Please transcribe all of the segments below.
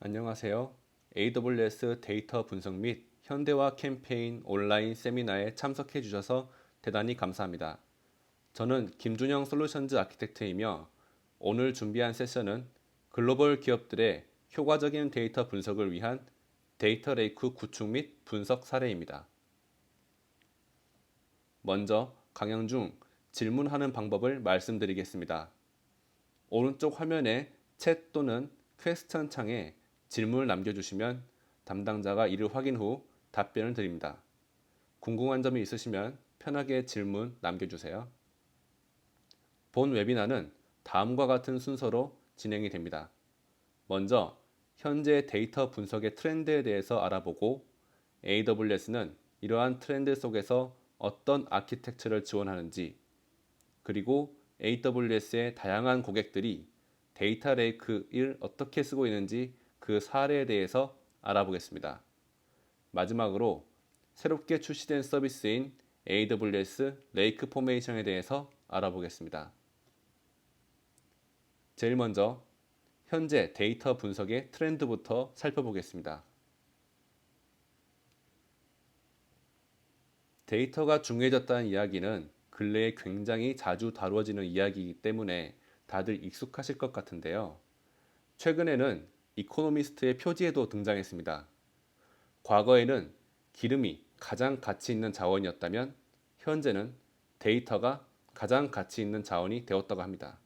안녕하세요. AWS 데이터 분석 및 현대화 캠페인 온라인 세미나에 참석해 주셔서 대단히 감사합니다. 저는 김준영 솔루션즈 아키텍트이며 오늘 준비한 세션은 글로벌 기업들의 효과적인 데이터 분석을 위한 데이터 레이크 구축 및 분석 사례입니다. 먼저 강연 중 질문하는 방법을 말씀드리겠습니다. 오른쪽 화면에 챗 또는 퀘스천 창에 질문을 남겨주시면 담당자가 이를 확인 후 답변을 드립니다. 궁금한 점이 있으시면 편하게 질문 남겨주세요. 본 웨비나는 다음과 같은 순서로 진행이 됩니다. 먼저 현재 데이터 분석의 트렌드에 대해서 알아보고 AWS는 이러한 트렌드 속에서 어떤 아키텍처를 지원하는지, 그리고 AWS의 다양한 고객들이 데이터 레이크를 어떻게 쓰고 있는지 그 사례에 대해서 알아보겠습니다. 마지막으로 새롭게 출시된 서비스인 AWS 레이크 포메이션에 대해서 알아보겠습니다. 제일 먼저 현재 데이터 분석의 트렌드부터 살펴보겠습니다. 데이터가 중요해졌다는 이야기는 근래에 굉장히 자주 다루어지는 이야기이기 때문에 다들 익숙하실 것 같은데요. 최근에는 이코노미스트의 표지에도 등장했습니다. 과거에는 기름이 가장 가치 있는 자원이었다면 현재는 데이터가 가장 가치 있는 자원이 되었다고 합니다.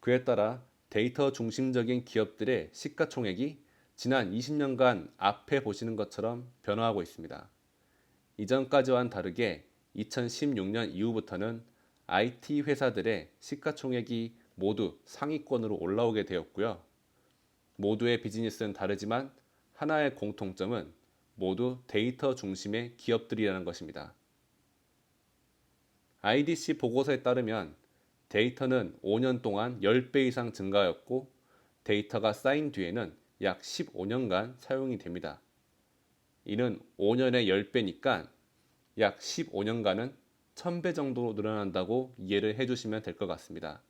그에 따라 데이터 중심적인 기업들의 시가총액이 지난 20년간 앞에 보시는 것처럼 변화하고 있습니다. 이전까지와는 다르게 2016년 이후부터는 IT 회사들의 시가총액이 모두 상위권으로 올라오게 되었고요. 모두의 비즈니스는 다르지만 하나의 공통점은 모두 데이터 중심의 기업들이라는 것입니다. IDC 보고서에 따르면 데이터는 5년 동안 10배 이상 증가하였고 데이터가 쌓인 뒤에는 약 15년간 사용이 됩니다. 이는 5년에 10배니까 약 15년간은 1000배 정도 늘어난다고 이해를 해주시면 될 것 같습니다.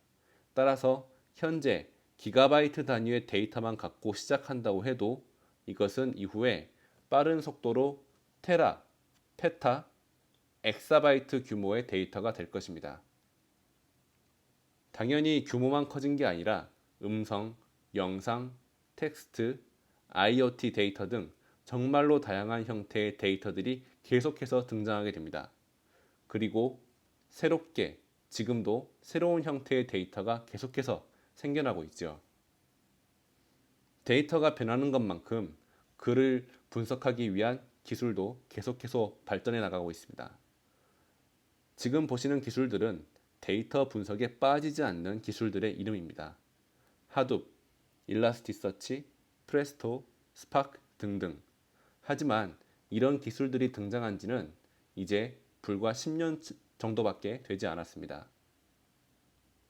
따라서 현재 기가바이트 단위의 데이터만 갖고 시작한다고 해도 이것은 이후에 빠른 속도로 테라, 페타, 엑사바이트 규모의 데이터가 될 것입니다. 당연히 규모만 커진 게 아니라 음성, 영상, 텍스트, IoT 데이터 등 정말로 다양한 형태의 데이터들이 계속해서 등장하게 됩니다. 그리고 새롭게 지금도 새로운 형태의 데이터가 계속해서 생겨나고 있죠. 데이터가 변하는 것만큼 그를 분석하기 위한 기술도 계속해서 발전해 나가고 있습니다. 지금 보시는 기술들은 데이터 분석에 빠지지 않는 기술들의 이름입니다. 하둡, 일라스티서치, 프레스토, 스파크 등등. 하지만 이런 기술들이 등장한 지는 이제 불과 10년 정도밖에 되지 않았습니다.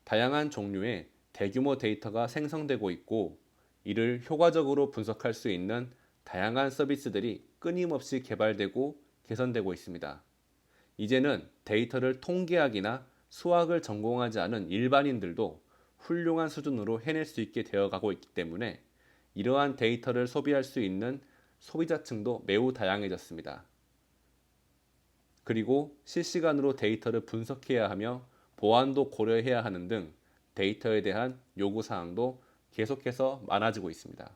다양한 종류의 대규모 데이터가 생성되고 있고 이를 효과적으로 분석할 수 있는 다양한 서비스들이 끊임없이 개발되고 개선되고 있습니다. 이제는 데이터를 통계학이나 수학을 전공하지 않은 일반인들도 훌륭한 수준으로 해낼 수 있게 되어가고 있기 때문에 이러한 데이터를 소비할 수 있는 소비자층도 매우 다양해졌습니다. 그리고 실시간으로 데이터를 분석해야 하며 보안도 고려해야 하는 등 데이터에 대한 요구사항도 계속해서 많아지고 있습니다.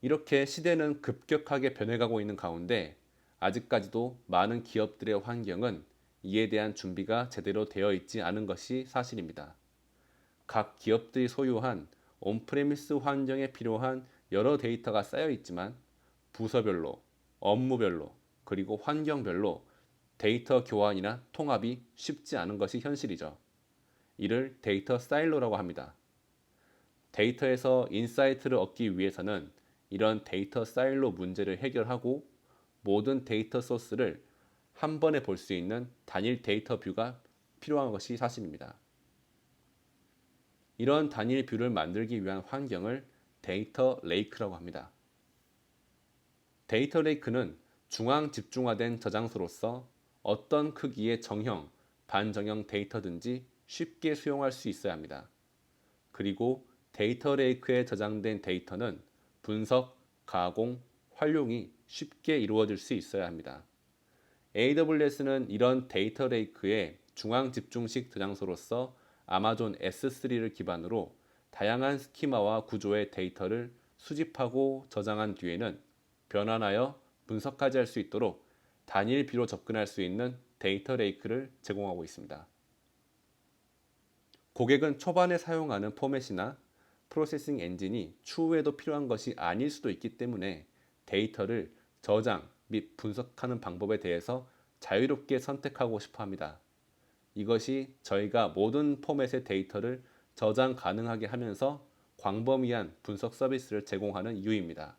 이렇게 시대는 급격하게 변해가고 있는 가운데 아직까지도 많은 기업들의 환경은 이에 대한 준비가 제대로 되어 있지 않은 것이 사실입니다. 각 기업들이 소유한 온프레미스 환경에 필요한 여러 데이터가 쌓여 있지만 부서별로, 업무별로, 그리고 환경별로 데이터 교환이나 통합이 쉽지 않은 것이 현실이죠. 이를 데이터 사일로라고 합니다. 데이터에서 인사이트를 얻기 위해서는 이런 데이터 사일로 문제를 해결하고 모든 데이터 소스를 한 번에 볼 수 있는 단일 데이터 뷰가 필요한 것이 사실입니다. 이런 단일 뷰를 만들기 위한 환경을 데이터 레이크라고 합니다. 데이터 레이크는 중앙 집중화된 저장소로서 어떤 크기의 정형, 반정형 데이터든지 쉽게 수용할 수 있어야 합니다. 그리고 데이터 레이크에 저장된 데이터는 분석, 가공, 활용이 쉽게 이루어질 수 있어야 합니다. AWS는 이런 데이터 레이크의 중앙 집중식 저장소로서 아마존 S3를 기반으로 다양한 스키마와 구조의 데이터를 수집하고 저장한 뒤에는 변환하여 분석까지 할 수 있도록 단일 비로 접근할 수 있는 데이터 레이크를 제공하고 있습니다. 고객은 초반에 사용하는 포맷이나 프로세싱 엔진이 추후에도 필요한 것이 아닐 수도 있기 때문에 데이터를 저장 및 분석하는 방법에 대해서 자유롭게 선택하고 싶어 합니다. 이것이 저희가 모든 포맷의 데이터를 저장 가능하게 하면서 광범위한 분석 서비스를 제공하는 이유입니다.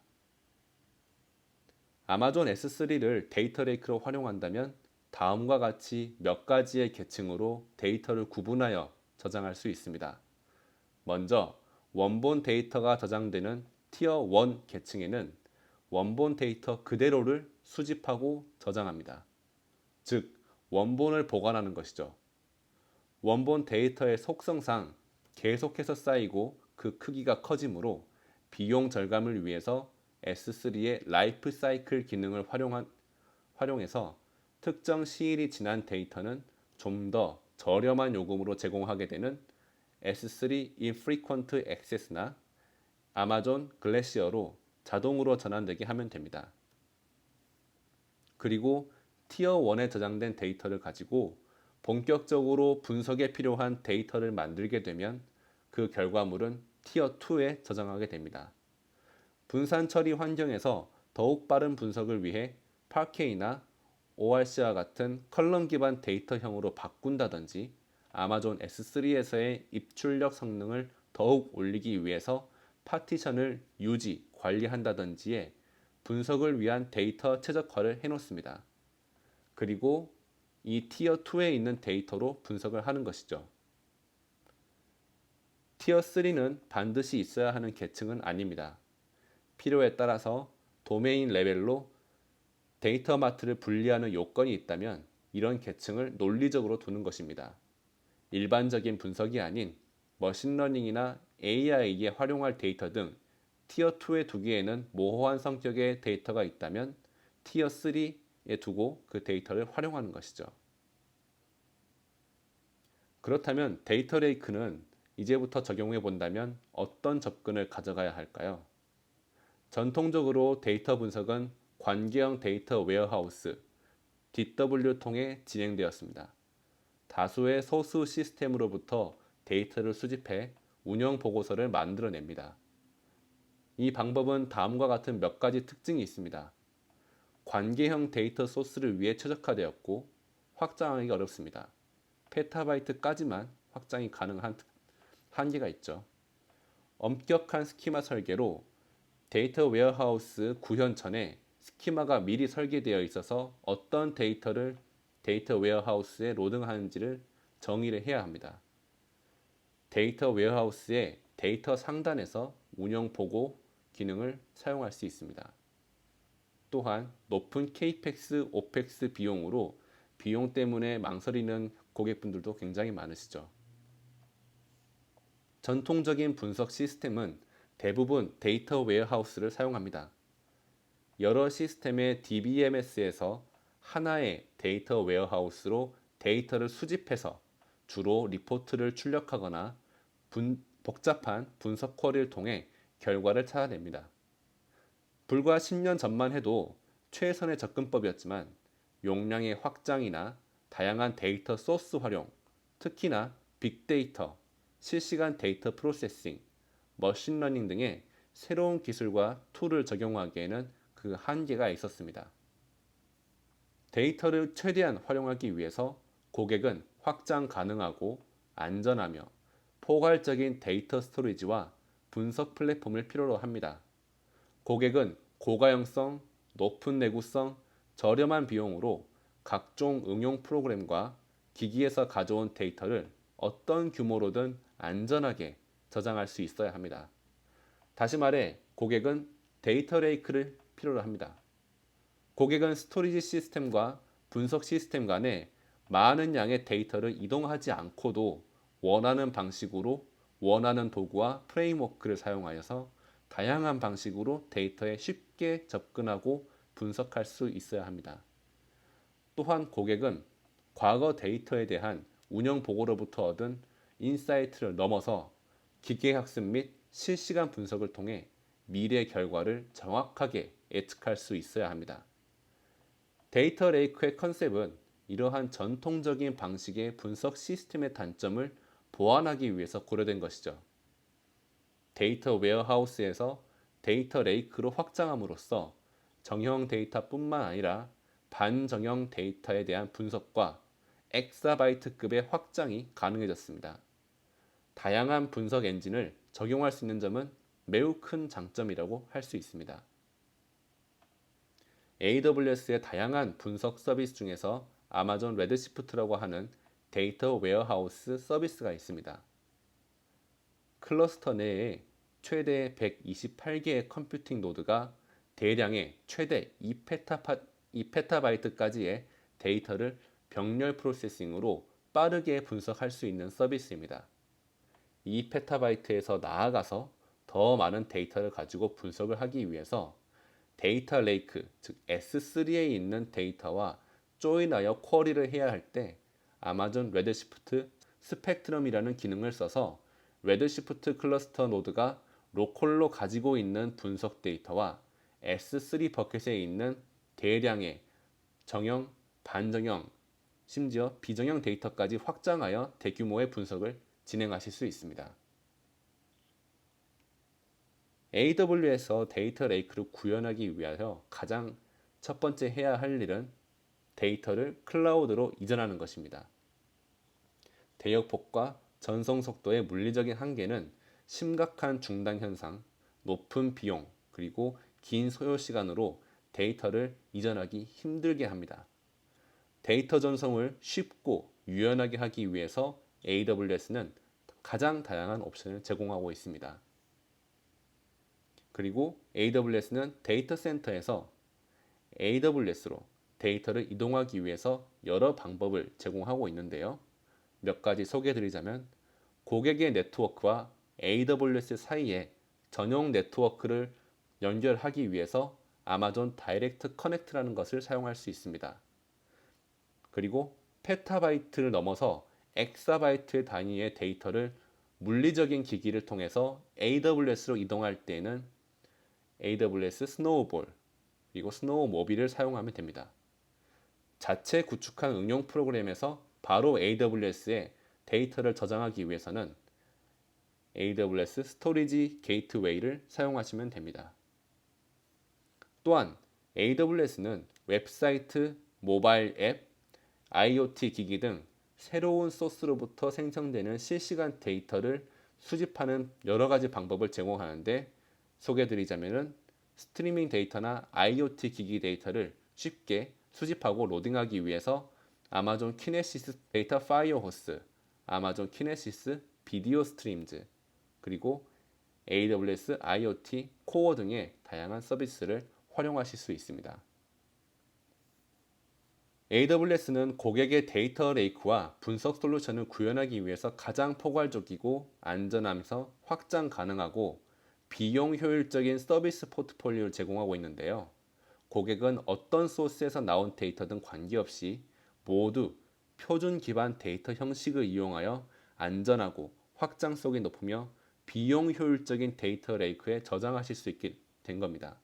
아마존 S3를 데이터 레이크로 활용한다면 다음과 같이 몇 가지의 계층으로 데이터를 구분하여 저장할 수 있습니다. 먼저 원본 데이터가 저장되는 티어 1 계층에는 원본 데이터 그대로를 수집하고 저장합니다. 즉, 원본을 보관하는 것이죠. 원본 데이터의 속성상 계속해서 쌓이고 그 크기가 커지므로 비용 절감을 위해서 S3의 라이프 사이클 기능을 활용해서 특정 시일이 지난 데이터는 좀 더 저렴한 요금으로 제공하게 되는 S3 Infrequent Access나 아마존 글래시어로 자동으로 전환되게 하면 됩니다. 그리고 티어 1에 저장된 데이터를 가지고 본격적으로 분석에 필요한 데이터를 만들게 되면 그 결과물은 티어 2에 저장하게 됩니다. 분산 처리 환경에서 더욱 빠른 분석을 위해 파케이나 ORC와 같은 컬럼 기반 데이터형으로 바꾼다든지 아마존 S3에서의 입출력 성능을 더욱 올리기 위해서 파티션을 유지, 관리한다든지의 분석을 위한 데이터 최적화를 해놓습니다. 그리고 이 티어 2에 있는 데이터로 분석을 하는 것이죠. 티어 3는 반드시 있어야 하는 계층은 아닙니다. 필요에 따라서 도메인 레벨로 데이터 마트를 분리하는 요건이 있다면 이런 계층을 논리적으로 두는 것입니다. 일반적인 분석이 아닌 머신러닝이나 AI에 활용할 데이터 등 티어 2에 두기에는 모호한 성격의 데이터가 있다면 티어 3에 두고 그 데이터를 활용하는 것이죠. 그렇다면 데이터 레이크는 이제부터 적용해 본다면 어떤 접근을 가져가야 할까요? 전통적으로 데이터 분석은 관계형 데이터 웨어하우스 DW 통해 진행되었습니다. 다수의 소수 시스템으로부터 데이터를 수집해 운영 보고서를 만들어냅니다. 이 방법은 다음과 같은 몇 가지 특징이 있습니다. 관계형 데이터 소스를 위해 최적화되었고 확장하기 어렵습니다. 페타바이트까지만 확장이 가능한 한계가 있죠. 엄격한 스키마 설계로 데이터 웨어하우스 구현 전에 스키마가 미리 설계되어 있어서 어떤 데이터를 데이터 웨어하우스에 로딩하는지를 정의를 해야 합니다. 데이터 웨어하우스의 데이터 상단에서 운영 보고 기능을 사용할 수 있습니다. 또한 높은 CAPEX, OPEX 비용으로 비용 때문에 망설이는 고객분들도 굉장히 많으시죠. 전통적인 분석 시스템은 대부분 데이터 웨어하우스를 사용합니다. 여러 시스템의 DBMS에서 하나의 데이터 웨어하우스로 데이터를 수집해서 주로 리포트를 출력하거나 복잡한 분석 쿼리를 통해 결과를 찾아냅니다. 불과 10년 전만 해도 최선의 접근법이었지만 용량의 확장이나 다양한 데이터 소스 활용, 특히나 빅데이터, 실시간 데이터 프로세싱, 머신러닝 등의 새로운 기술과 툴을 적용하기에는 그 한계가 있었습니다. 데이터를 최대한 활용하기 위해서 고객은 확장 가능하고 안전하며 포괄적인 데이터 스토리지와 분석 플랫폼을 필요로 합니다. 고객은 고가형성, 높은 내구성, 저렴한 비용으로 각종 응용 프로그램과 기기에서 가져온 데이터를 어떤 규모로든 안전하게 저장할 수 있어야 합니다. 다시 말해 고객은 데이터 레이크를 필요로 합니다. 고객은 스토리지 시스템과 분석 시스템 간에 많은 양의 데이터를 이동하지 않고도 원하는 방식으로 원하는 도구와 프레임워크를 사용하여서 다양한 방식으로 데이터에 쉽게 접근하고 분석할 수 있어야 합니다. 또한 고객은 과거 데이터에 대한 운영 보고로부터 얻은 인사이트를 넘어서 기계학습 및 실시간 분석을 통해 미래 결과를 정확하게 예측할 수 있어야 합니다. 데이터 레이크의 컨셉은 이러한 전통적인 방식의 분석 시스템의 단점을 보완하기 위해서 고려된 것이죠. 데이터 웨어하우스에서 데이터 레이크로 확장함으로써 정형 데이터뿐만 아니라 반정형 데이터에 대한 분석과 엑사바이트급의 확장이 가능해졌습니다. 다양한 분석 엔진을 적용할 수 있는 점은 매우 큰 장점이라고 할 수 있습니다. AWS의 다양한 분석 서비스 중에서 아마존 레드시프트라고 하는 데이터 웨어하우스 서비스가 있습니다. 클러스터 내에 최대 128개의 컴퓨팅 노드가 대량의 최대 2페타바이트까지의 데이터를 병렬 프로세싱으로 빠르게 분석할 수 있는 서비스입니다. 2페타바이트에서 나아가서 더 많은 데이터를 가지고 분석을 하기 위해서 데이터 레이크, 즉 S3에 있는 데이터와 조인하여 쿼리를 해야 할 때 아마존 레드시프트 스펙트럼이라는 기능을 써서 레드시프트 클러스터 노드가 로컬로 가지고 있는 분석 데이터와 S3 버켓에 있는 대량의 정형, 반정형, 심지어 비정형 데이터까지 확장하여 대규모의 분석을 진행하실 수 있습니다. AWS에서 데이터 레이크를 구현하기 위하여 가장 첫 번째 해야 할 일은 데이터를 클라우드로 이전하는 것입니다. 대역폭과 전송 속도의 물리적인 한계는 심각한 중단 현상, 높은 비용, 그리고 긴 소요 시간으로 데이터를 이전하기 힘들게 합니다. 데이터 전송을 쉽고 유연하게 하기 위해서 AWS는 가장 다양한 옵션을 제공하고 있습니다. 그리고 AWS는 데이터 센터에서 AWS로 데이터를 이동하기 위해서 여러 방법을 제공하고 있는데요. 몇 가지 소개해드리자면 고객의 네트워크와 AWS 사이에 전용 네트워크를 연결하기 위해서 아마존 다이렉트 커넥트라는 것을 사용할 수 있습니다. 그리고 페타바이트를 넘어서 엑사바이트의 단위의 데이터를 물리적인 기기를 통해서 AWS로 이동할 때에는 AWS 스노우볼 그리고 스노우모빌을 사용하면 됩니다. 자체 구축한 응용 프로그램에서 바로 AWS에 데이터를 저장하기 위해서는 AWS 스토리지 게이트웨이를 사용하시면 됩니다. 또한 AWS는 웹사이트, 모바일 앱, IoT 기기 등 새로운 소스로부터 생성되는 실시간 데이터를 수집하는 여러 가지 방법을 제공하는데 소개해드리자면 스트리밍 데이터나 IoT 기기 데이터를 쉽게 수집하고 로딩하기 위해서 아마존 키네시스 데이터 파이어호스, 아마존 키네시스 비디오 스트림즈, 그리고 AWS IoT 코어 등의 다양한 서비스를 활용하실 수 있습니다. AWS는 고객의 데이터 레이크와 분석 솔루션을 구현하기 위해서 가장 포괄적이고 안전하면서 확장 가능하고 비용 효율적인 서비스 포트폴리오를 제공하고 있는데요. 고객은 어떤 소스에서 나온 데이터든 관계없이 모두 표준 기반 데이터 형식을 이용하여 안전하고 확장성이 높으며 비용 효율적인 데이터 레이크에 저장하실 수 있게 된 겁니다.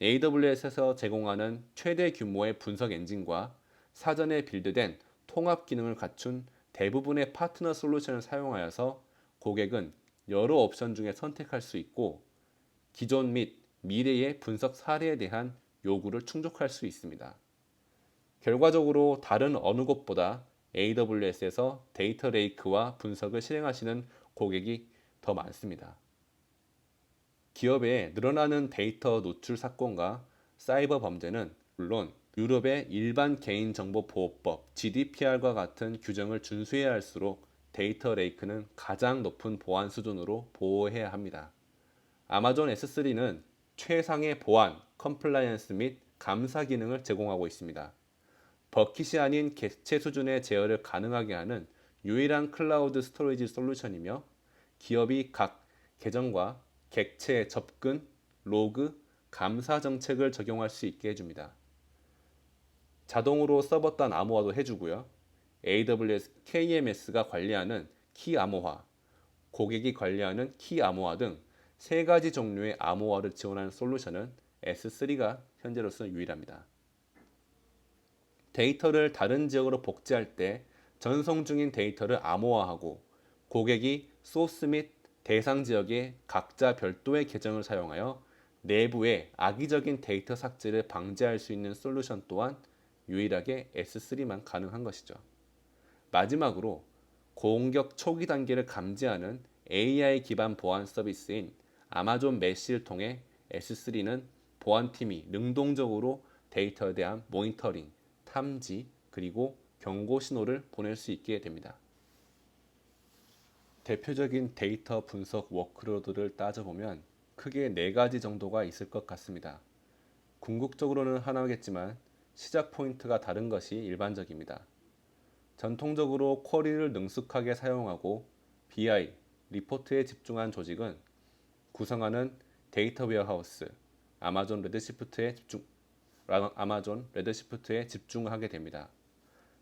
AWS에서 제공하는 최대 규모의 분석 엔진과 사전에 빌드된 통합 기능을 갖춘 대부분의 파트너 솔루션을 사용하여서 고객은 여러 옵션 중에 선택할 수 있고 기존 및 미래의 분석 사례에 대한 요구를 충족할 수 있습니다. 결과적으로 다른 어느 곳보다 AWS에서 데이터 레이크와 분석을 실행하시는 고객이 더 많습니다. 기업의 늘어나는 데이터 노출 사건과 사이버 범죄는 물론 유럽의 일반 개인정보보호법 GDPR과 같은 규정을 준수해야 할수록 데이터 레이크는 가장 높은 보안 수준으로 보호해야 합니다. 아마존 S3는 최상의 보안, 컴플라이언스 및 감사 기능을 제공하고 있습니다. 버킷이 아닌 객체 수준의 제어를 가능하게 하는 유일한 클라우드 스토리지 솔루션이며 기업이 각 계정과 객체 접근, 로그, 감사 정책을 적용할 수 있게 해줍니다. 자동으로 서버 단 암호화도 해주고요. AWS KMS가 관리하는 키 암호화, 고객이 관리하는 키 암호화 등 세 가지 종류의 암호화를 지원하는 솔루션은 S3가 현재로서는 유일합니다. 데이터를 다른 지역으로 복제할 때 전송 중인 데이터를 암호화하고 고객이 소스 및 대상 지역의 각자 별도의 계정을 사용하여 내부의 악의적인 데이터 삭제를 방지할 수 있는 솔루션 또한 유일하게 S3만 가능한 것이죠. 마지막으로 공격 초기 단계를 감지하는 AI 기반 보안 서비스인 아마존 메시를 통해 S3는 보안팀이 능동적으로 데이터에 대한 모니터링, 탐지, 그리고 경고 신호를 보낼 수 있게 됩니다. 대표적인 데이터 분석 워크로드를 따져보면 크게 4가지 정도가 있을 것 같습니다. 궁극적으로는 하나겠지만 시작 포인트가 다른 것이 일반적입니다. 전통적으로 쿼리를 능숙하게 사용하고 BI, 리포트에 집중한 조직은 구성하는 데이터 웨어하우스, 아마존 레드시프트에 집중하게 됩니다.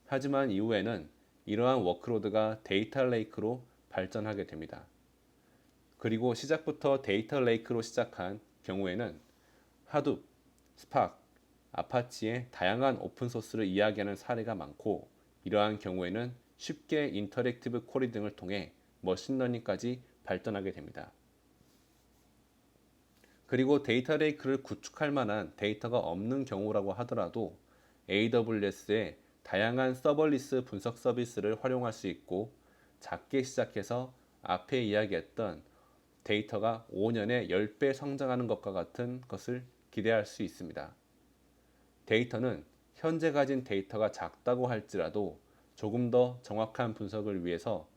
하지만 이후에는 이러한 워크로드가 데이터 레이크로 발전하게 됩니다. 그리고 시작부터 데이터 레이크로 시작한 경우에는 하둡, 스파크, 아파치의 다양한 오픈소스를 이야기하는 사례가 많고 이러한 경우에는 쉽게 인터랙티브 쿼리 등을 통해 머신러닝까지 발전하게 됩니다. 그리고 데이터 레이크를 구축할 만한 데이터가 없는 경우라고 하더라도 AWS의 다양한 서버리스 분석 서비스를 활용할 수 있고 작게 시작해서 앞에 이야기했던 데이터가 5년에 10배 성장하는 것과 같은 것을 기대할 수 있습니다. 데이터는 현재 가진 데이터가 작다고 할지라도 조금 더 정확한 분석을 위해서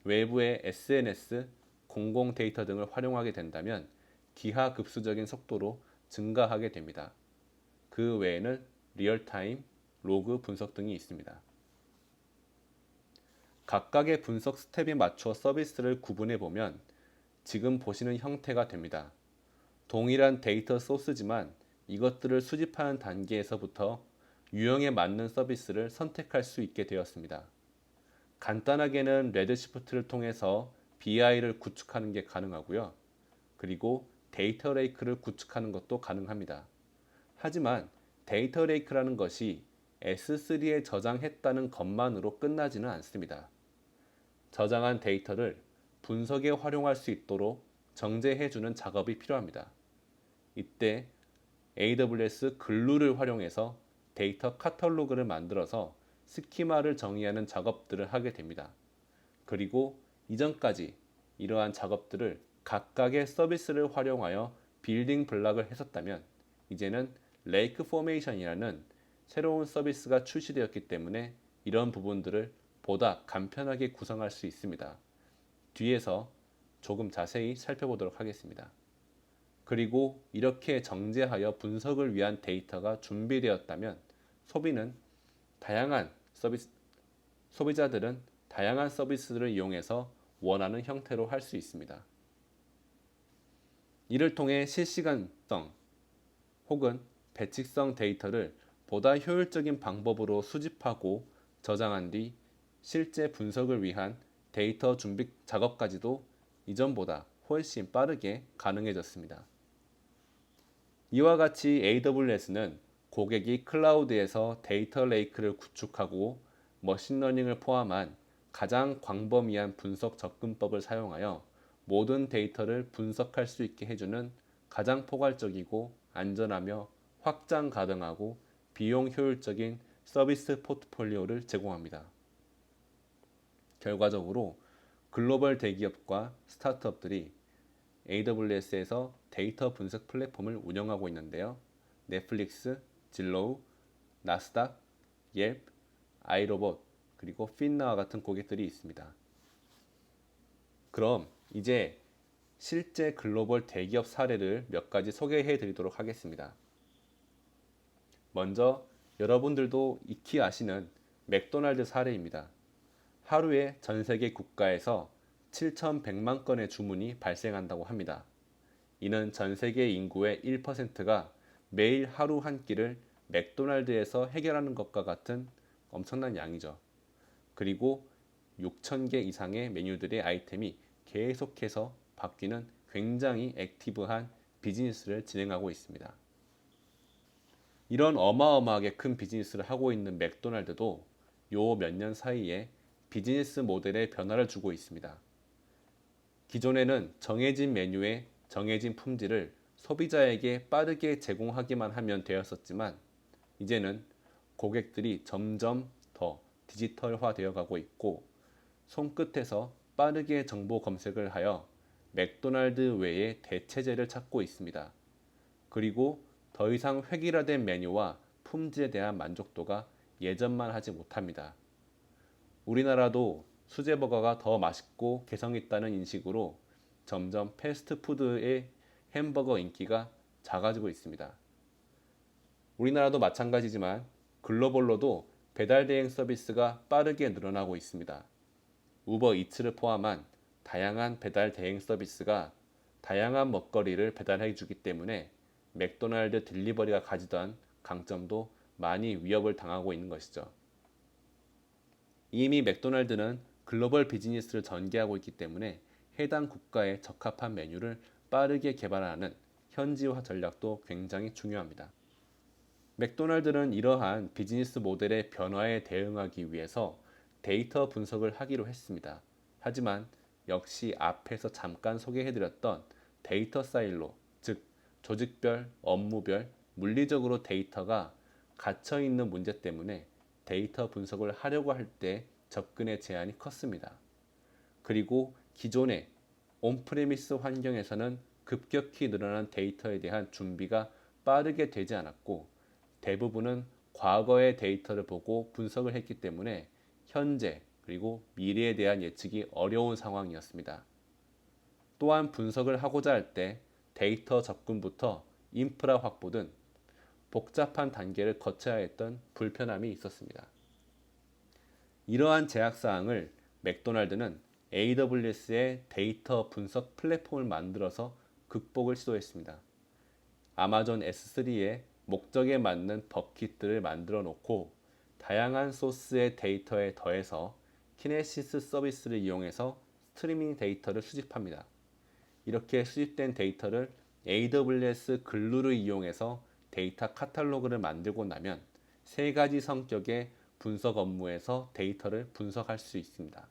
외부의 SNS, 공공 데이터 등을 활용하게 된다면 기하급수적인 속도로 증가하게 됩니다. 그 외에는 리얼타임, 로그 분석 등이 있습니다. 각각의 분석 스텝에 맞춰 서비스를 구분해 보면 지금 보시는 형태가 됩니다. 동일한 데이터 소스지만 이것들을 수집하는 단계에서부터 유형에 맞는 서비스를 선택할 수 있게 되었습니다. 간단하게는 레드시프트를 통해서 BI를 구축하는 게 가능하고요. 그리고 데이터 레이크를 구축하는 것도 가능합니다. 하지만 데이터 레이크라는 것이 S3에 저장했다는 것만으로 끝나지는 않습니다. 저장한 데이터를 분석에 활용할 수 있도록 정제해주는 작업이 필요합니다. 이때 AWS 글루를 활용해서 데이터 카탈로그를 만들어서 스키마를 정의하는 작업들을 하게 됩니다. 그리고 이전까지 이러한 작업들을 각각의 서비스를 활용하여 빌딩 블락을 했었다면 이제는 레이크 포메이션이라는 새로운 서비스가 출시되었기 때문에 이런 부분들을 보다 간편하게 구성할 수 있습니다. 뒤에서 조금 자세히 살펴보도록 하겠습니다. 그리고 이렇게 정제하여 분석을 위한 데이터가 준비되었다면 소비자들은 다양한 서비스를 이용해서 원하는 형태로 할 수 있습니다. 이를 통해 실시간성 혹은 배치성 데이터를 보다 효율적인 방법으로 수집하고 저장한 뒤 실제 분석을 위한 데이터 준비 작업까지도 이전보다 훨씬 빠르게 가능해졌습니다. 이와 같이 AWS는 고객이 클라우드에서 데이터 레이크를 구축하고 머신러닝을 포함한 가장 광범위한 분석 접근법을 사용하여 모든 데이터를 분석할 수 있게 해주는 가장 포괄적이고 안전하며 확장 가능하고 비용 효율적인 서비스 포트폴리오를 제공합니다. 결과적으로 글로벌 대기업과 스타트업들이 AWS에서 데이터 분석 플랫폼을 운영하고 있는데요. 넷플릭스, 진로우, 나스닥, 옐프, 아이로봇, 그리고 핀나와 같은 고객들이 있습니다. 그럼 이제 실제 글로벌 대기업 사례를 몇 가지 소개해 드리도록 하겠습니다. 먼저 여러분들도 익히 아시는 맥도날드 사례입니다. 하루에 전 세계 국가에서 7,100만 건의 주문이 발생한다고 합니다. 이는 전 세계 인구의 1%가 매일 하루 한 끼를 맥도날드에서 해결하는 것과 같은 엄청난 양이죠. 그리고 6,000개 이상의 메뉴들의 아이템이 계속해서 바뀌는 굉장히 액티브한 비즈니스를 진행하고 있습니다. 이런 어마어마하게 큰 비즈니스를 하고 있는 맥도날드도 요 몇 년 사이에 비즈니스 모델에 변화를 주고 있습니다. 기존에는 정해진 메뉴에 정해진 품질을 소비자에게 빠르게 제공하기만 하면 되었었지만 이제는 고객들이 점점 더 디지털화 되어 가고 있고 손끝에서 빠르게 정보 검색을 하여 맥도날드 외의 대체제를 찾고 있습니다. 그리고 더 이상 획일화된 메뉴와 품질에 대한 만족도가 예전만 하지 못합니다. 우리나라도 수제버거가 더 맛있고 개성 있다는 인식으로 점점 패스트푸드의 햄버거 인기가 작아지고 있습니다. 우리나라도 마찬가지지만 글로벌로도 배달 대행 서비스가 빠르게 늘어나고 있습니다. 우버 이츠를 포함한 다양한 배달 대행 서비스가 다양한 먹거리를 배달해 주기 때문에 맥도날드 딜리버리가 가지던 강점도 많이 위협을 당하고 있는 것이죠. 이미 맥도날드는 글로벌 비즈니스를 전개하고 있기 때문에 해당 국가에 적합한 메뉴를 빠르게 개발하는 현지화 전략도 굉장히 중요합니다. 맥도날드는 이러한 비즈니스 모델의 변화에 대응하기 위해서 데이터 분석을 하기로 했습니다. 하지만 역시 앞에서 잠깐 소개해드렸던 데이터 사일로, 즉 조직별, 업무별, 물리적으로 데이터가 갇혀있는 문제 때문에 데이터 분석을 하려고 할 때 접근의 제한이 컸습니다. 그리고 기존의 온프레미스 환경에서는 급격히 늘어난 데이터에 대한 준비가 빠르게 되지 않았고 대부분은 과거의 데이터를 보고 분석을 했기 때문에 현재 그리고 미래에 대한 예측이 어려운 상황이었습니다. 또한 분석을 하고자 할 때 데이터 접근부터 인프라 확보 등 복잡한 단계를 거쳐야 했던 불편함이 있었습니다. 이러한 제약사항을 맥도날드는 AWS의 데이터 분석 플랫폼을 만들어서 극복을 시도했습니다. 아마존 S3에 목적에 맞는 버킷들을 만들어 놓고 다양한 소스의 데이터에 더해서 키네시스 서비스를 이용해서 스트리밍 데이터를 수집합니다. 이렇게 수집된 데이터를 AWS 글루를 이용해서 데이터 카탈로그를 만들고 나면 세 가지 성격의 분석 업무에서 데이터를 분석할 수 있습니다.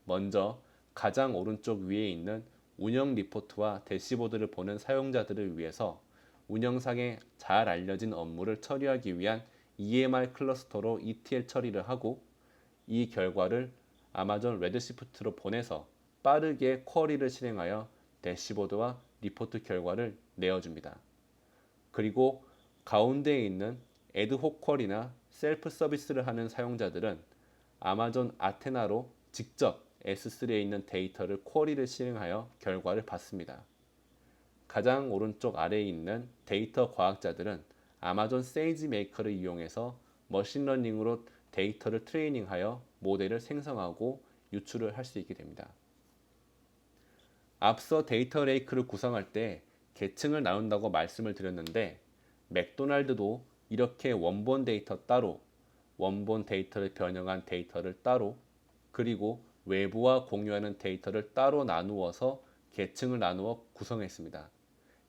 먼저 가장 오른쪽 위에 있는 운영 리포트와 대시보드를 보는 사용자들을 위해서 운영상에 잘 알려진 업무를 처리하기 위한 EMR 클러스터로 ETL 처리를 하고 이 결과를 아마존 레드시프트로 보내서 빠르게 쿼리를 실행하여 대시보드와 리포트 결과를 내어줍니다. 그리고 가운데에 있는 애드혹 쿼리나 셀프 서비스를 하는 사용자들은 아마존 아테나로 직접 S3에 있는 데이터를 쿼리를 실행하여 결과를 받습니다. 가장 오른쪽 아래에 있는 데이터 과학자들은 아마존 세이지 메이커를 이용해서 머신러닝으로 데이터를 트레이닝하여 모델을 생성하고 유출을 할 수 있게 됩니다. 앞서 데이터 레이크를 구성할 때 계층을 나눈다고 말씀을 드렸는데 맥도날드도 이렇게 원본 데이터 따로, 원본 데이터를 변형한 데이터를 따로, 그리고 외부와 공유하는 데이터를 따로 나누어서 계층을 나누어 구성했습니다.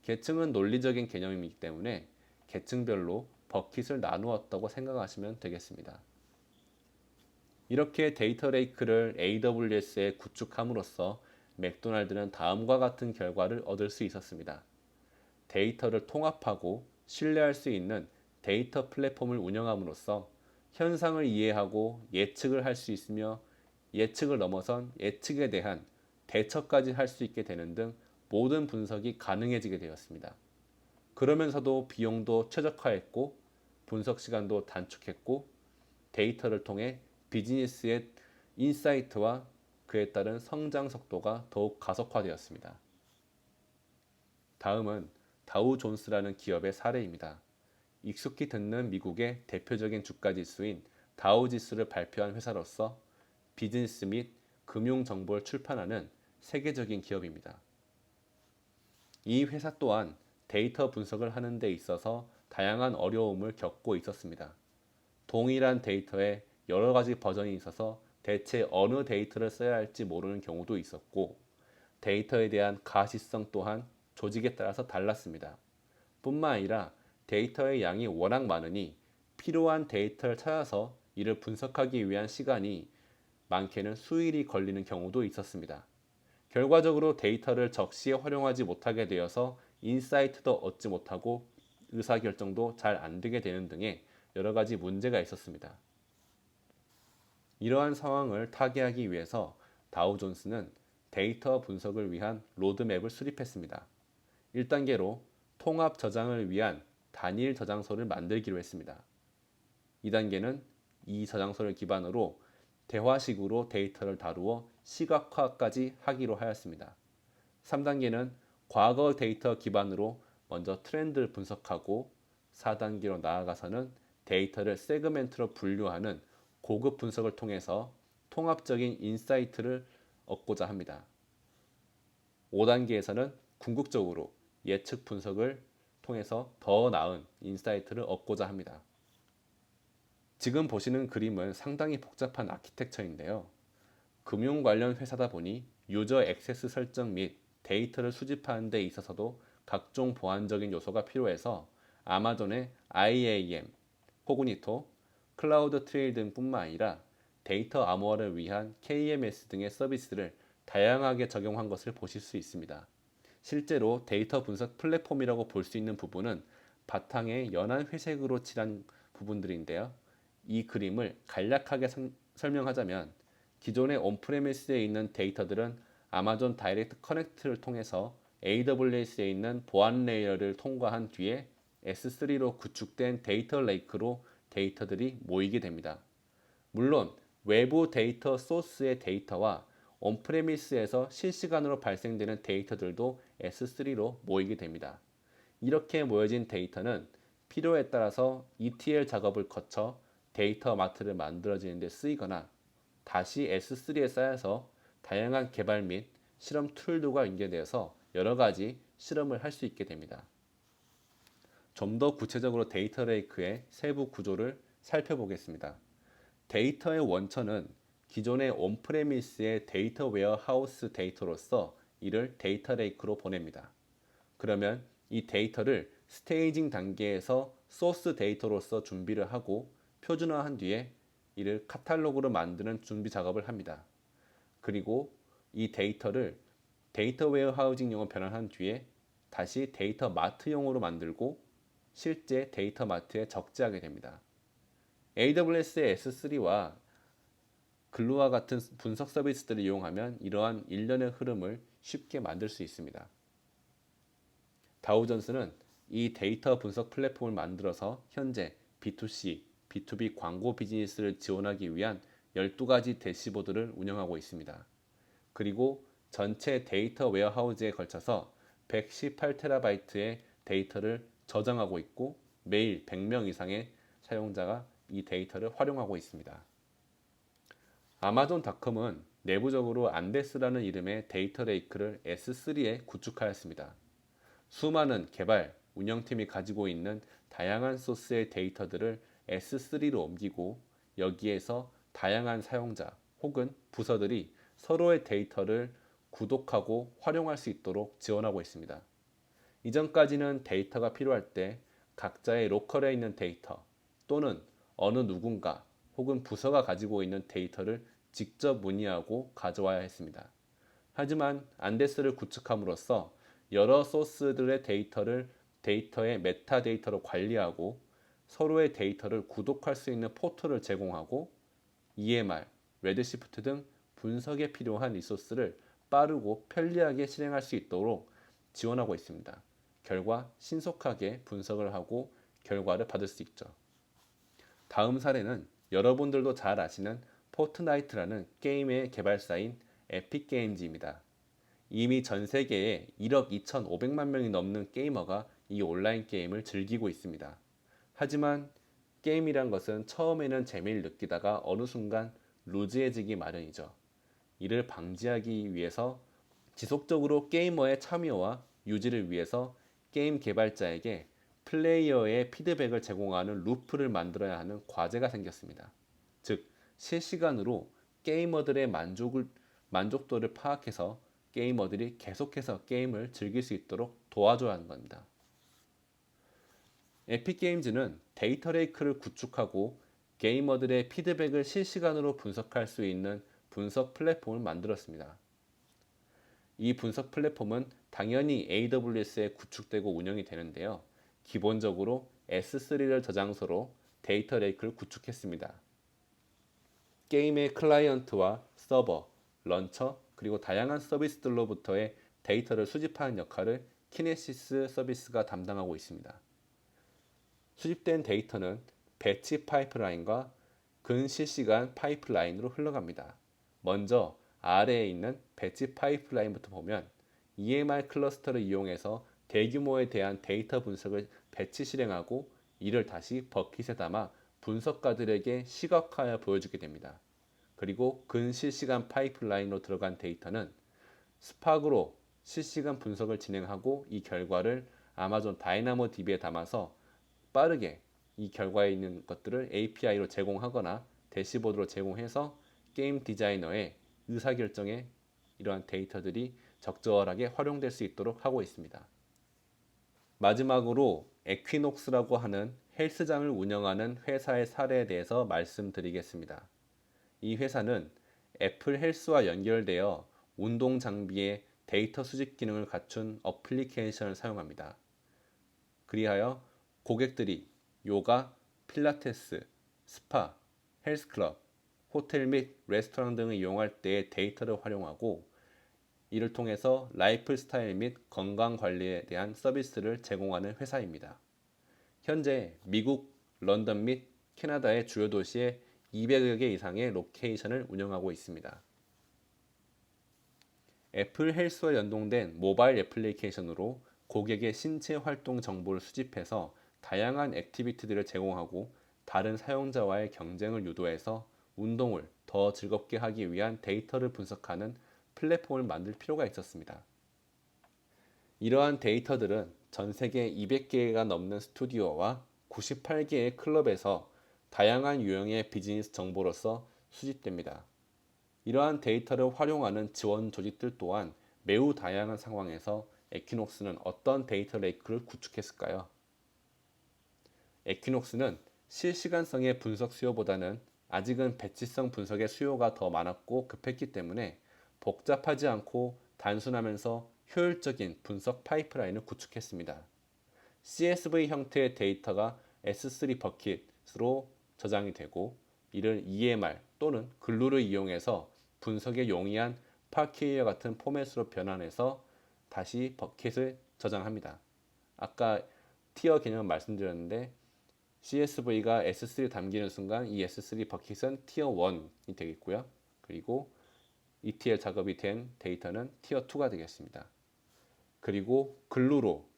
계층은 논리적인 개념이기 때문에 계층별로 버킷을 나누었다고 생각하시면 되겠습니다. 이렇게 데이터 레이크를 AWS에 구축함으로써 맥도날드는 다음과 같은 결과를 얻을 수 있었습니다. 데이터를 통합하고 신뢰할 수 있는 데이터 플랫폼을 운영함으로써 현상을 이해하고 예측을 할 수 있으며 예측을 넘어선 예측에 대한 대처까지 할 수 있게 되는 등 모든 분석이 가능해지게 되었습니다. 그러면서도 비용도 최적화했고 분석 시간도 단축했고 데이터를 통해 비즈니스의 인사이트와 그에 따른 성장 속도가 더욱 가속화되었습니다. 다음은 다우존스라는 기업의 사례입니다. 익숙히 듣는 미국의 대표적인 주가지수인 다우지수를 발표한 회사로서 비즈니스 및 금융 정보를 출판하는 세계적인 기업입니다. 이 회사 또한 데이터 분석을 하는 데 있어서 다양한 어려움을 겪고 있었습니다. 동일한 데이터에 여러 가지 버전이 있어서 대체 어느 데이터를 써야 할지 모르는 경우도 있었고, 데이터에 대한 가시성 또한 조직에 따라서 달랐습니다. 뿐만 아니라 데이터의 양이 워낙 많으니 필요한 데이터를 찾아서 이를 분석하기 위한 시간이 많게는 수일이 걸리는 경우도 있었습니다. 결과적으로 데이터를 적시에 활용하지 못하게 되어서 인사이트도 얻지 못하고 의사결정도 잘 안 되게 되는 등의 여러 가지 문제가 있었습니다. 이러한 상황을 타개하기 위해서 다우존스는 데이터 분석을 위한 로드맵을 수립했습니다. 1단계로 통합 저장을 위한 단일 저장소를 만들기로 했습니다. 2단계는 이 저장소를 기반으로 대화식으로 데이터를 다루어 시각화까지 하기로 하였습니다. 3단계는 과거 데이터 기반으로 먼저 트렌드를 분석하고 4단계로 나아가서는 데이터를 세그멘트로 분류하는 고급 분석을 통해서 통합적인 인사이트를 얻고자 합니다. 5단계에서는 궁극적으로 예측 분석을 통해서 더 나은 인사이트를 얻고자 합니다. 지금 보시는 그림은 상당히 복잡한 아키텍처인데요. 금융 관련 회사다 보니 유저 액세스 설정 및 데이터를 수집하는 데 있어서도 각종 보안적인 요소가 필요해서 아마존의 IAM, 코그니토, 클라우드 트레일 등뿐만 아니라 데이터 암호화를 위한 KMS 등의 서비스를 다양하게 적용한 것을 보실 수 있습니다. 실제로 데이터 분석 플랫폼이라고 볼 수 있는 부분은 바탕에 연한 회색으로 칠한 부분들인데요. 이 그림을 간략하게 설명하자면 기존의 온프레미스에 있는 데이터들은 아마존 다이렉트 커넥트를 통해서 AWS에 있는 보안 레이어를 통과한 뒤에 S3로 구축된 데이터 레이크로 데이터들이 모이게 됩니다. 물론 외부 데이터 소스의 데이터와 온프레미스에서 실시간으로 발생되는 데이터들도 S3로 모이게 됩니다. 이렇게 모여진 데이터는 필요에 따라서 ETL 작업을 거쳐 데이터 마트를 만들어지는 데 쓰이거나 다시 S3에 쌓여서 다양한 개발 및 실험 툴들과 연계되어서 여러 가지 실험을 할 수 있게 됩니다. 좀 더 구체적으로 데이터 레이크의 세부 구조를 살펴보겠습니다. 데이터의 원천은 기존의 온프레미스의 데이터 웨어하우스 데이터로서 이를 데이터 레이크로 보냅니다. 그러면 이 데이터를 스테이징 단계에서 소스 데이터로서 준비를 하고 표준화한 뒤에 이를 카탈로그로 만드는 준비 작업을 합니다. 그리고 이 데이터를 데이터 웨어하우징용으로 변환한 뒤에 다시 데이터 마트용으로 만들고 실제 데이터 마트에 적재하게 됩니다. AWS의 S3와 글루와 같은 분석 서비스들을 이용하면 이러한 일련의 흐름을 쉽게 만들 수 있습니다. 다우존스는 이 데이터 분석 플랫폼을 만들어서 현재 B2C, B2B 광고 비즈니스를 지원하기 위한 12가지 대시보드를 운영하고 있습니다. 그리고 전체 데이터 웨어하우즈에 걸쳐서 118TB의 데이터를 저장하고 있고 매일 100명 이상의 사용자가 이 데이터를 활용하고 있습니다. 아마존닷컴은 내부적으로 안데스라는 이름의 데이터 레이크를 S3에 구축하였습니다. 수많은 개발, 운영팀이 가지고 있는 다양한 소스의 데이터들을 S3로 옮기고 여기에서 다양한 사용자 혹은 부서들이 서로의 데이터를 구독하고 활용할 수 있도록 지원하고 있습니다. 이전까지는 데이터가 필요할 때 각자의 로컬에 있는 데이터 또는 어느 누군가 혹은 부서가 가지고 있는 데이터를 직접 문의하고 가져와야 했습니다. 하지만 안데스를 구축함으로써 여러 소스들의 데이터의 메타데이터로 관리하고 서로의 데이터를 구독할 수 있는 포털을 제공하고 EMR, 레드시프트 등 분석에 필요한 리소스를 빠르고 편리하게 실행할 수 있도록 지원하고 있습니다. 결과 신속하게 분석을 하고 결과를 받을 수 있죠. 다음 사례는 여러분들도 잘 아시는 포트나이트라는 게임의 개발사인 에픽게임즈입니다. 이미 전 세계에 1억 2,500만 명이 넘는 게이머가 이 온라인 게임을 즐기고 있습니다. 하지만 게임이란 것은 처음에는 재미를 느끼다가 어느 순간 루즈해지기 마련이죠. 이를 방지하기 위해서 지속적으로 게이머의 참여와 유지를 위해서 게임 개발자에게 플레이어의 피드백을 제공하는 루프를 만들어야 하는 과제가 생겼습니다. 즉, 실시간으로 게이머들의 만족도를 파악해서 게이머들이 계속해서 게임을 즐길 수 있도록 도와줘야 하는 겁니다. 에픽게임즈는 데이터 레이크를 구축하고 게이머들의 피드백을 실시간으로 분석할 수 있는 분석 플랫폼을 만들었습니다. 이 분석 플랫폼은 당연히 AWS에 구축되고 운영이 되는데요. 기본적으로 S3를 저장소로 데이터 레이크를 구축했습니다. 게임의 클라이언트와 서버, 런처, 그리고 다양한 서비스들로부터의 데이터를 수집하는 역할을 키네시스 서비스가 담당하고 있습니다. 수집된 데이터는 배치 파이프라인과 근실시간 파이프라인으로 흘러갑니다. 먼저 아래에 있는 배치 파이프라인부터 보면 EMR 클러스터를 이용해서 대규모에 대한 데이터 분석을 배치 실행하고 이를 다시 버킷에 담아 분석가들에게 시각화하여 보여주게 됩니다. 그리고 근실시간 파이프라인으로 들어간 데이터는 스파그로 실시간 분석을 진행하고 이 결과를 아마존 다이나모 DB에 담아서 빠르게 이 결과에 있는 것들을 API로 제공하거나 대시보드로 제공해서 게임 디자이너의 의사결정에 이러한 데이터들이 적절하게 활용될 수 있도록 하고 있습니다. 마지막으로 에퀴녹스라고 하는 헬스장을 운영하는 회사의 사례에 대해서 말씀드리겠습니다. 이 회사는 애플 헬스와 연결되어 운동 장비의 데이터 수집 기능을 갖춘 어플리케이션을 사용합니다. 그리하여 고객들이 요가, 필라테스, 스파, 헬스클럽, 호텔 및 레스토랑 등을 이용할 때의 데이터를 활용하고 이를 통해서 라이프 스타일 및 건강 관리에 대한 서비스를 제공하는 회사입니다. 현재 미국, 런던 및 캐나다의 주요 도시에 200여 개 이상의 로케이션을 운영하고 있습니다. 애플 헬스와 연동된 모바일 애플리케이션으로 고객의 신체 활동 정보를 수집해서 다양한 액티비티들을 제공하고 다른 사용자와의 경쟁을 유도해서 운동을 더 즐겁게 하기 위한 데이터를 분석하는 플랫폼을 만들 필요가 있었습니다. 이러한 데이터들은 전 세계 200개가 넘는 스튜디오와 98개의 클럽에서 다양한 유형의 비즈니스 정보로서 수집됩니다. 이러한 데이터를 활용하는 지원 조직들 또한 매우 다양한 상황에서 에퀴녹스는 어떤 데이터 레이크를 구축했을까요? 에퀴녹스는 실시간성의 분석 수요보다는 아직은 배치성 분석의 수요가 더 많았고 급했기 때문에 복잡하지 않고 단순하면서 효율적인 분석 파이프라인을 구축했습니다. CSV 형태의 데이터가 S3 버킷으로 저장이 되고 이를 EMR 또는 글루를 이용해서 분석에 용이한 파케이어 같은 포맷으로 변환해서 다시 버킷을 저장합니다. 아까 티어 개념 말씀드렸는데 CSV가 S3에 담기는 순간 이 S3 버킷은 티어 1이 되겠고요. 그리고 ETL 작업이 된 데이터는 티어 2가 되겠습니다. 그리고 글루로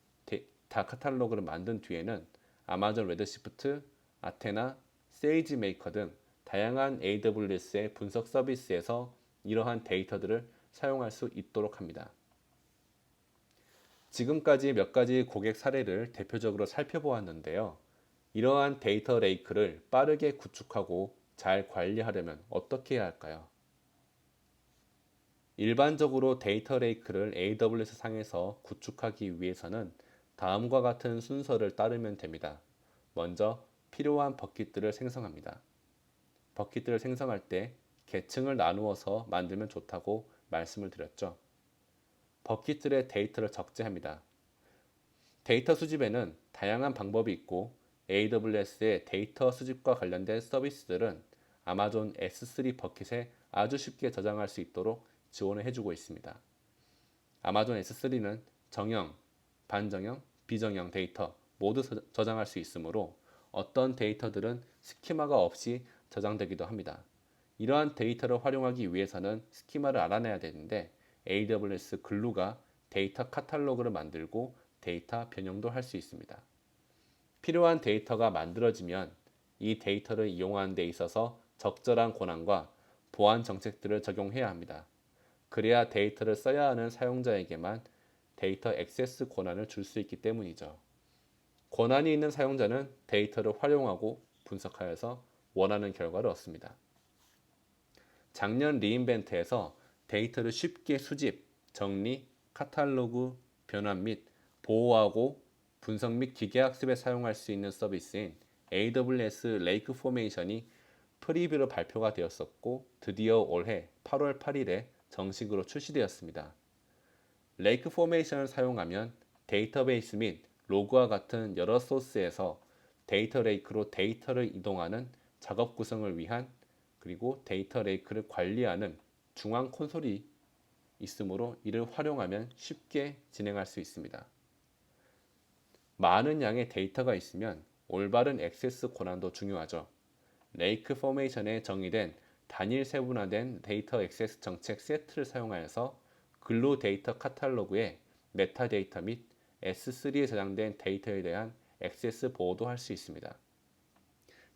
다 카탈로그를 만든 뒤에는 아마존 레드시프트, 아테나, 세이지 메이커 등 다양한 AWS의 분석 서비스에서 이러한 데이터들을 사용할 수 있도록 합니다. 지금까지 몇 가지 고객 사례를 대표적으로 살펴보았는데요. 이러한 데이터 레이크를 빠르게 구축하고 잘 관리하려면 어떻게 해야 할까요? 일반적으로 데이터 레이크를 AWS 상에서 구축하기 위해서는 다음과 같은 순서를 따르면 됩니다. 먼저 필요한 버킷들을 생성합니다. 버킷들을 생성할 때 계층을 나누어서 만들면 좋다고 말씀을 드렸죠. 버킷들의 데이터를 적재합니다. 데이터 수집에는 다양한 방법이 있고 AWS의 데이터 수집과 관련된 서비스들은 아마존 S3 버킷에 아주 쉽게 저장할 수 있도록 지원을 해주고 있습니다. 아마존 S3는 정형, 반정형, 비정형 데이터 모두 저장할 수 있으므로 어떤 데이터들은 스키마가 없이 저장되기도 합니다. 이러한 데이터를 활용하기 위해서는 스키마를 알아내야 되는데 AWS 글루가 데이터 카탈로그를 만들고 데이터 변형도 할 수 있습니다. 필요한 데이터가 만들어지면 이 데이터를 이용하는 데 있어서 적절한 권한과 보안 정책들을 적용해야 합니다. 그래야 데이터를 써야 하는 사용자에게만 데이터 액세스 권한을 줄 수 있기 때문이죠. 권한이 있는 사용자는 데이터를 활용하고 분석하여서 원하는 결과를 얻습니다. 작년 리인벤트에서 데이터를 쉽게 수집, 정리, 카탈로그, 변환 및 보호하고 분석 및 기계학습에 사용할 수 있는 서비스인 AWS 레이크 포메이션이 프리뷰로 발표가 되었었고 드디어 올해 8월 8일에 정식으로 출시되었습니다. 레이크 포메이션을 사용하면 데이터베이스 및 로그와 같은 여러 소스에서 데이터 레이크로 데이터를 이동하는 작업 구성을 위한 그리고 데이터 레이크를 관리하는 중앙 콘솔이 있으므로 이를 활용하면 쉽게 진행할 수 있습니다. 많은 양의 데이터가 있으면 올바른 액세스 권한도 중요하죠. 레이크 포메이션에 정의된 단일 세분화된 데이터 액세스 정책 세트를 사용하여서 근로 데이터 카탈로그에 메타데이터 및 S3에 저장된 데이터에 대한 액세스 보호도 할 수 있습니다.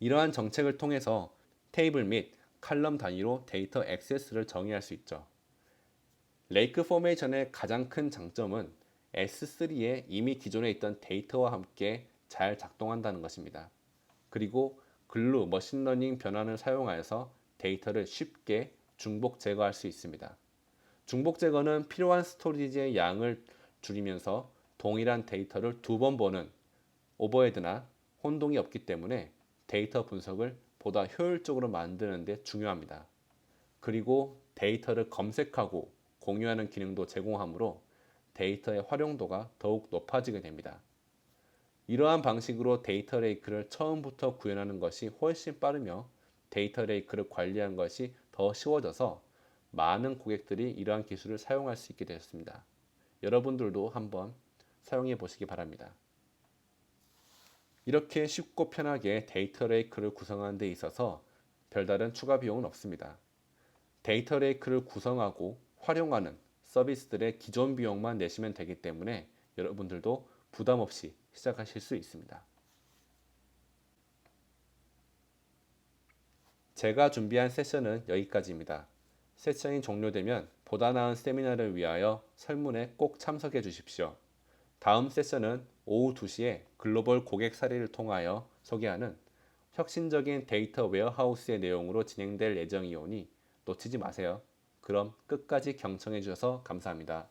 이러한 정책을 통해서 테이블 및 칼럼 단위로 데이터 액세스를 정의할 수 있죠. 레이크 포메이션의 가장 큰 장점은 S3에 이미 기존에 있던 데이터와 함께 잘 작동한다는 것입니다. 그리고 글루 머신러닝 변환을 사용하여서 데이터를 쉽게 중복 제거할 수 있습니다. 중복 제거는 필요한 스토리지의 양을 줄이면서 동일한 데이터를 두 번 보는 오버헤드나 혼동이 없기 때문에 데이터 분석을 보다 효율적으로 만드는 데 중요합니다. 그리고 데이터를 검색하고 공유하는 기능도 제공하므로 데이터의 활용도가 더욱 높아지게 됩니다. 이러한 방식으로 데이터 레이크를 처음부터 구현하는 것이 훨씬 빠르며 데이터 레이크를 관리하는 것이 더 쉬워져서 많은 고객들이 이러한 기술을 사용할 수 있게 되었습니다. 여러분들도 한번 사용해 보시기 바랍니다. 이렇게 쉽고 편하게 데이터 레이크를 구성하는 데 있어서 별다른 추가 비용은 없습니다. 데이터 레이크를 구성하고 활용하는 서비스들의 기존 비용만 내시면 되기 때문에 여러분들도 부담 없이 시작하실 수 있습니다. 제가 준비한 세션은 여기까지입니다. 세션이 종료되면 보다 나은 세미나를 위하여 설문에 꼭 참석해 주십시오. 다음 세션은 오후 2시에 글로벌 고객 사례를 통하여 소개하는 혁신적인 데이터 웨어하우스의 내용으로 진행될 예정이오니 놓치지 마세요. 그럼 끝까지 경청해 주셔서 감사합니다.